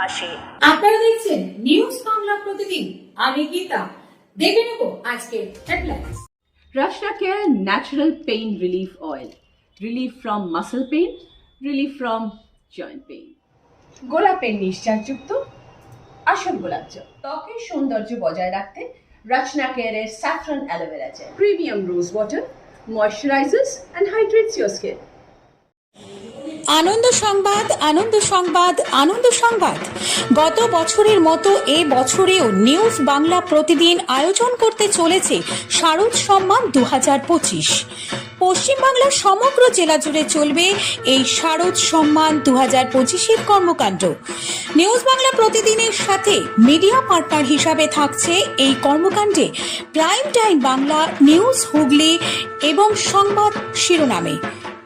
পাশে। আপনারা দেখছেন নিউজ বাংলা প্রতিদিন। আমি গীতা। দেখে নেব আজকের headlines. Rashna Care Natural Pain Relief Oil. Relief from muscle pain, relief from joint pain. গোলাপের নিশ্চাসযুক্ত আসল গোলাপ জল। ত্বকের সৌন্দর্য বজায় রাখতে Rashna Care'র saffron aloe vera gel. Premium rose water moisturizes and hydrates your skin. আনন্দ সংবাদ, আনন্দ সংবাদ, আনন্দ সংবাদ। গত বছরের মতো এ বছরেও নিউজ বাংলা প্রতিদিন আয়োজন করতে চলেছে শারদ সম্মান 2025। পশ্চিমবাংলার সমগ্র জেলা জুড়ে চলবে এই শারদ সম্মান 2025-এর কর্মকাণ্ড। নিউজ বাংলা প্রতিদিনের সাথে মিডিয়া পার্টনার হিসাবে থাকছে এই কর্মকাণ্ডে prime time Bangla, news Hooghly এবং সংবাদ শিরোনামে।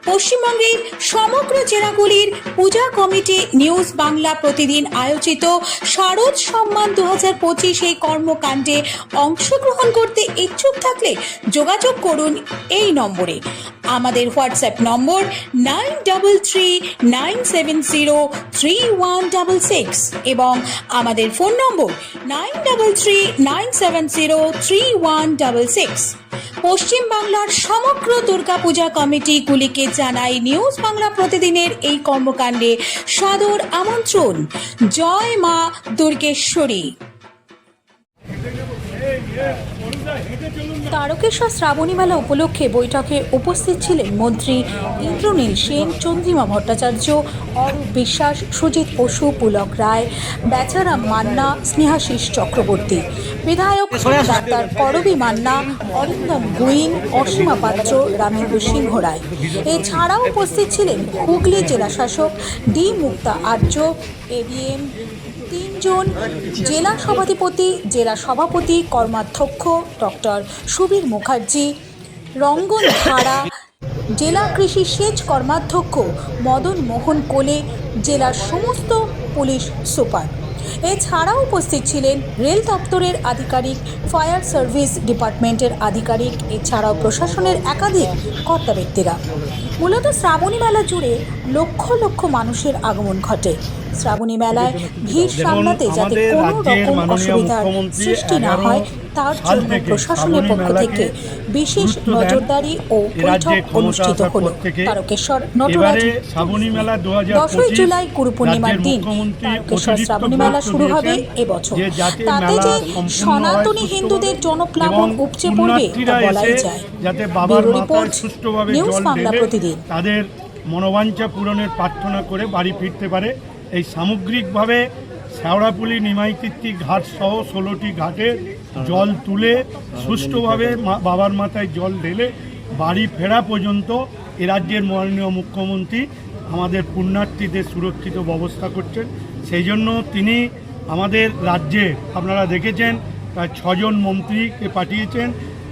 পশ্চিমবঙ্গের সমগ্র জেলাগুলির পূজা কমিটি নিউজ বাংলা প্রতিদিন আয়োজিত শারদ সম্মান 2025 এই কর্মকাণ্ডে অংশগ্রহণ করতে ইচ্ছুক থাকলে যোগাযোগ করুন এই নম্বরে। আমাদের হোয়াটসঅ্যাপ নম্বর 9339703166 এবং আমাদের ফোন নম্বর 9339703166। পশ্চিম বাংলার সমগ্র দুর্গাপূজা কমিটিগুলিকে জানাই নিউজ বাংলা প্রতিদিনের এই কর্মকাণ্ডে সাদর আমন্ত্রণ। জয় মা দুর্গেশ্বরী। তারকেশ্বর শ্রাবণী মেলা উপলক্ষে বৈঠকে উপস্থিত ছিলেন মন্ত্রী ইন্দ্রনীল সেন, চন্দ্রিমা ভট্টাচার্য, অরূপ বিশ্বাস, সুজিত বসু, পুলক রায়, বেচারাম মান্না, স্নেহাশিস চক্রবর্তী, বিধায়ক ডাক্তার করবী মান্না, অরিন্দম গুইন, অসীমা পাত্র, রামেন্দ্র সিংহ রায়। এছাড়াও উপস্থিত ছিলেন হুগলি জেলা শাসক ডি মুক্তা আর্য, এবিএম 3 জন, জেলা সভাধিপতি, জেলা সভাপতি, কর্মাধ্যক্ষ ডক্টর সুবীর মুখার্জি, রঙ্গন ধারা, জেলা কৃষি সেচ কর্মাধ্যক্ষ মদন মোহন কোলে, জেলার সমস্ত পুলিশ সুপার। এছাড়াও উপস্থিত ছিলেন রেল দপ্তরের আধিকারিক, ফায়ার সার্ভিস ডিপার্টমেন্টের আধিকারিক, এছাড়াও প্রশাসনের একাধিক কর্তা ব্যক্তিরা। মূলত শ্রাবণী মেলা জুড়ে লক্ষ লক্ষ মানুষের আগমন ঘটে। শ্রাবণী মেলায় ভিড় সামলাতে যাতে কোনো রকম অসুবিধার সৃষ্টি না হয় তার জন্য প্রশাসনের পক্ষ থেকে বিশেষ নজরদারি ও বৈঠক অনুষ্ঠিত হল। তারকেশ্বর নটরাজ 10 জুলাই গুরু পূর্ণিমার দিন তারকেশ্বর শ্রাবণী মেলা শুরু হবে এবছর। তাতে যে সনাতনী হিন্দুদের জনপ্লাবন উপচে পড়বে তা বলাই যায়। যাতে বাবার রিপোর্ট নিউজ বাংলা প্রতিদিন। তাদের মনোবাঞ্ছা পূরণের প্রার্থনা করে বাড়ি ফিরতে পারে। এই সামগ্রিকভাবে শেওড়াপুলি নিমাইকীর্তি ঘাট সহ 16টি ঘাটে জল তুলে সুষ্ঠুভাবে বাবার মাথায় জল ঢেলে বাড়ি ফেরা পর্যন্ত এ রাজ্যের মাননীয় মুখ্যমন্ত্রী আমাদের পুণ্যার্থীদের সুরক্ষিত ব্যবস্থা করছেন। সেই জন্য তিনি আমাদের রাজ্যে আপনারা দেখেছেন প্রায় 6 জন মন্ত্রীকে পাঠিয়েছেন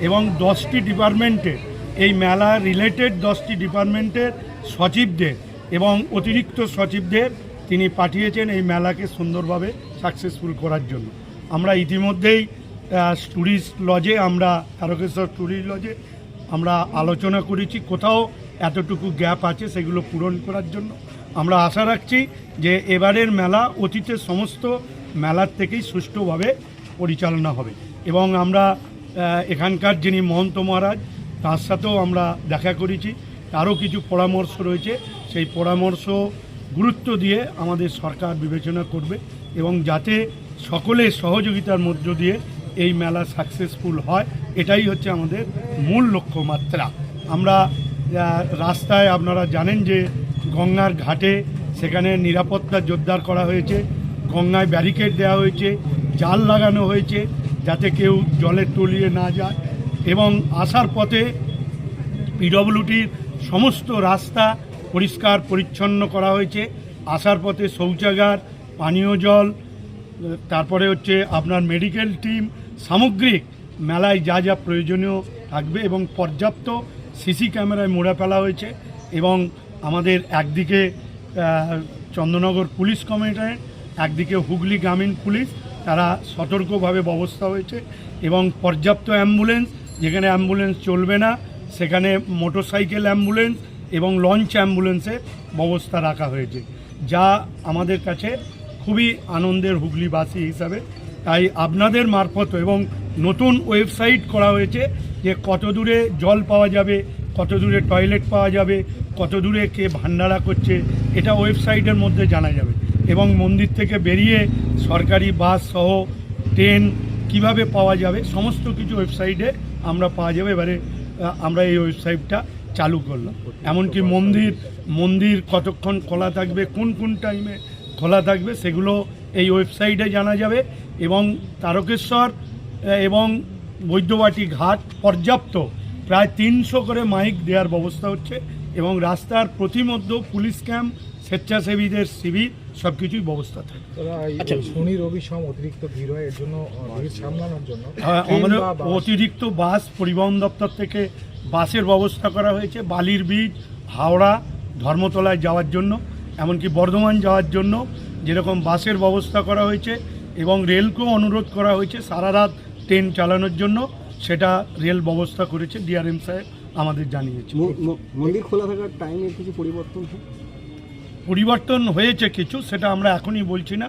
এবং 10টি ডিপার্টমেন্টে এই মেলা রিলেটেড 10টি ডিপার্টমেন্টের সচিবদের এবং অতিরিক্ত সচিবদের তিনি পাঠিয়েছেন এই মেলাকে সুন্দরভাবে সাকসেসফুল করার জন্য। আমরা ইতিমধ্যেই ট্যুরিস্ট লজে, আমরা তারকেশ্বর ট্যুরিস্ট লজে আমরা আলোচনা করেছি, কোথাও এতটুকু গ্যাপ আছে সেগুলো পূরণ করার জন্য। আমরা আশা রাখছি যে এবারের মেলা অতীতের সমস্ত মেলার থেকেই সুষ্ঠুভাবে পরিচালনা হবে এবং আমরা এখানকার যিনি মহন্ত মহারাজ তার সাথেও আমরা দেখা করেছি, তারও কিছু পরামর্শ রয়েছে। সেই পরামর্শ গুরুত্ব দিয়ে আমাদের সরকার বিবেচনা করবে এবং যাতে সকলের সহযোগিতার মধ্য দিয়ে এই মেলা সাকসেসফুল হয়, এটাই হচ্ছে আমাদের মূল লক্ষ্যমাত্রা। আমরা রাস্তায় আপনারা জানেন যে গঙ্গার ঘাটে সেখানে নিরাপত্তা জোরদার করা হয়েছে, গঙ্গায় ব্যারিকেড দেওয়া হয়েছে, জাল লাগানো হয়েছে যাতে কেউ জলে তলিয়ে না যায় এবং আসার পথে পিডব্লিউডির সমস্ত রাস্তা পরিষ্কার পরিচ্ছন্ন করা হয়েছে। আসার পথে শৌচাগার, পানীয় জল, তারপরে হচ্ছে আপনার মেডিকেল টিম, সামগ্রিক মেলায় যা যা প্রয়োজনীয় থাকবে এবং পর্যাপ্ত সিসি ক্যামেরায় মোড়া ফেলা হয়েছে এবং আমাদের একদিকে চন্দননগর পুলিশ কমিশনারেট, একদিকে হুগলি গ্রামীণ পুলিশ, তারা সতর্কভাবে ব্যবস্থা হয়েছে এবং পর্যাপ্ত অ্যাম্বুলেন্স, যেখানে অ্যাম্বুলেন্স চলবে না সেখানে মোটরসাইকেল অ্যাম্বুলেন্স এবং লঞ্চ অ্যাম্বুলেন্সের ব্যবস্থা রাখা হয়েছে, যা আমাদের কাছে খুবই আনন্দের হুগলিবাসী হিসাবে। তাই আপনাদের মারফত এবং নতুন ওয়েবসাইট করা হয়েছে যে কত দূরে জল পাওয়া যাবে, কত দূরে টয়লেট পাওয়া যাবে, কত দূরে কে ভান্ডারা করছে, এটা ওয়েবসাইটের মধ্যে জানা যাবে। এবং মন্দির থেকে বেরিয়ে সরকারি বাস সহ ট্রেন কিভাবে পাওয়া যাবে সমস্ত কিছু ওয়েবসাইটে আমরা পাওয়া যাবে। এবারে আমরা এই ওয়েবসাইটটা চালু করলাম। এমনকি মন্দির কতক্ষণ খোলা থাকবে, কোন কোন টাইমে খোলা থাকবে সেগুলো এই ওয়েবসাইটে জানা যাবে। এবং তারকেশ্বর এবং বৈদ্যবাটি ঘাট পর্যাপ্ত প্রায় 300 করে মাইক দেওয়ার ব্যবস্থা হচ্ছে এবং রাস্তার প্রতিমধ্য পুলিশ ক্যাম্প, স্বেচ্ছাসেবীদের শিবির সব কিছুই ব্যবস্থা থাকে। শনি রবি সম অতিরিক্ত ভিড় হয়, এর জন্য ভিড় সামলানোর জন্য আমাদের অতিরিক্ত বাস পরিবহন দপ্তর থেকে বাসের ব্যবস্থা করা হয়েছে বালির বীজ, হাওড়া, ধর্মতলায় যাওয়ার জন্য, এমনকি বর্ধমান যাওয়ার জন্য যেরকম বাসের ব্যবস্থা করা হয়েছে। এবং রেলকেও অনুরোধ করা হয়েছে সারা রাত ট্রেন চালানোর জন্য, সেটা রেল ব্যবস্থা করেছে। ডিআরএম সাহেব আমাদের জানিয়েছে। মন্দির খোলা থাকার টাইমে কিছু পরিবর্তন হয়েছে কিছু, সেটা আমরা এখনই বলছি না।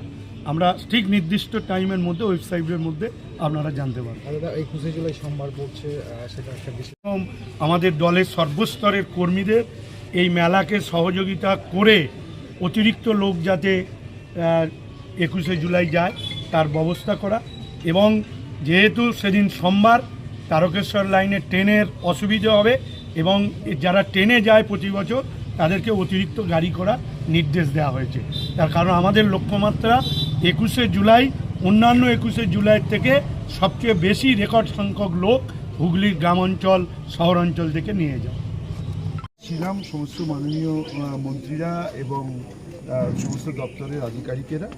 আমরা ঠিক নির্দিষ্ট টাইমের মধ্যে ওয়েবসাইটের মধ্যে আপনারা জানতে পারবেন। 21 জুলাই সোমবার পড়ছে, সেটা একটা বিশেষ। আমাদের দলের সর্বস্তরের কর্মীদের এই মেলাকে সহযোগিতা করে অতিরিক্ত লোক যাতে 21শে জুলাই যায় তার ব্যবস্থা করা। এবং যেহেতু সেদিন সোমবার তারকেশ্বর লাইনে ট্রেনের অসুবিধা হবে এবং যারা ট্রেনে যায় প্রতি বছর তাদেরকে অতিরিক্ত গাড়ি করা নির্দেশ দেওয়া হয়েছে। তার কারণ আমাদের লক্ষ্যমাত্রা 21শে জুলাই অন্যান্য 21শে জুলাইয়ের থেকে সবচেয়ে বেশি রেকর্ড সংখ্যক লোক হুগলির গ্রাম অঞ্চল শহর অঞ্চল থেকে নিয়ে যায়। ছিলাম সমস্ত মাননীয় মন্ত্রীরা এবং সমস্ত দপ্তরের আধিকারিকেরা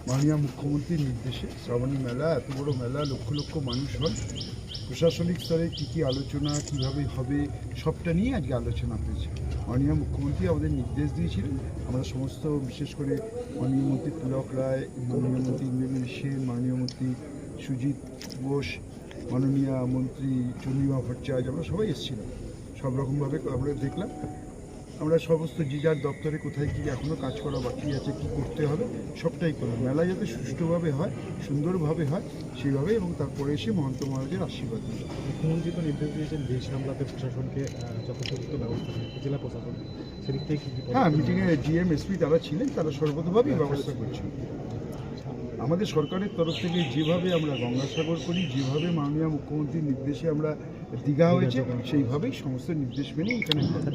মাননীয় মুখ্যমন্ত্রীর নির্দেশে শ্রাবণী মেলা, এত বড় মেলা, লক্ষ লক্ষ মানুষ হয়, প্রশাসনিক স্তরে কী আলোচনা কীভাবে হবে সবটা নিয়ে আজকে আলোচনা হয়েছে। মাননীয় মুখ্যমন্ত্রী আমাদের নির্দেশ দিয়েছিলেন, আমরা সমস্ত বিশেষ করে মাননীয় মন্ত্রী পুলক রায়, মাননীয় মন্ত্রী ইন্দ্রনীল সেন, মাননীয় মন্ত্রী সুজিত বোস, মাননীয় মন্ত্রী চন্দ্রিমা ভট্টাচার্য, আমরা সবাই এসেছিলাম। সব রকমভাবে আমরা দেখলাম, আমরা সমস্ত যে যার দপ্তরে কোথায় কী এখনও কাজ করা বাকি আছে, কী করতে হবে সবটাই করলাম। মেলা যাতে সুষ্ঠুভাবে হয়, সুন্দরভাবে হয় সেইভাবে, এবং তারপরে এসে মহন্ত মহারাজের আশীর্বাদ দিল। মুখ্যমন্ত্রী তো নির্দেশ দিয়েছেন ভিড় সামলাতে প্রশাসনকে যথোপযুক্ত ব্যবস্থা নিতে, জেলা প্রশাসন সেদিক থেকে কী? হ্যাঁ, মিটিংয়ে জিএম এসপি তারা ছিলেন, তারা সর্বতভাবেই ব্যবস্থা করছেন। আমাদের সরকারের তরফ থেকে যেভাবে আমরা গঙ্গাসাগর করি, যেভাবে মাননীয় মুখ্যমন্ত্রীর নির্দেশে আমরা দীঘা হয়েছে, সেইভাবেই সমস্ত নির্দেশ মেনে এখানে হয়।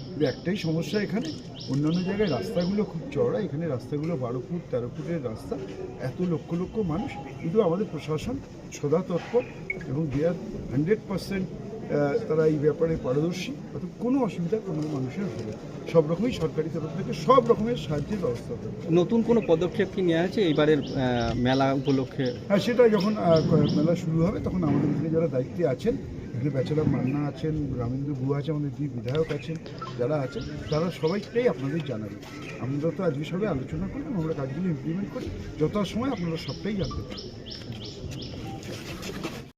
কিন্তু একটাই সমস্যা, এখানে অন্যান্য জায়গায় রাস্তাগুলো খুব চওড়া, এখানে রাস্তাগুলো 12 ফুট 13 ফুটের রাস্তা, এত লক্ষ লক্ষ মানুষ। কিন্তু আমাদের প্রশাসন সদা তৎপর এবং দে আর 100% তারা এই ব্যাপারে পারদর্শী, অর্থাৎ কোনো অসুবিধা কোনো মানুষের হবে না। সব রকমই সরকারি তরফ থেকে সব রকমের সাহায্যের ব্যবস্থা হবে। নতুন কোনো পদক্ষেপ কি নেওয়া আছে এইবারের মেলা উপলক্ষে? হ্যাঁ, সেটা যখন মেলা শুরু হবে তখন আমাদের এখানে যারা দায়িত্বে আছেন, এখানে ব্যাচেলার মান্না আছেন, রামেন্দ্র গুহা আছে, আমাদের দুই বিধায়ক আছেন, যারা আছেন তারা সবাইকেই আপনাদের জানাবে। আমরা তো আজকে সবাই আলোচনা করলাম, আমরা কাজগুলো ইমপ্লিমেন্ট করি, যথাসময় আপনারা সবটাই জানতে পারবেন।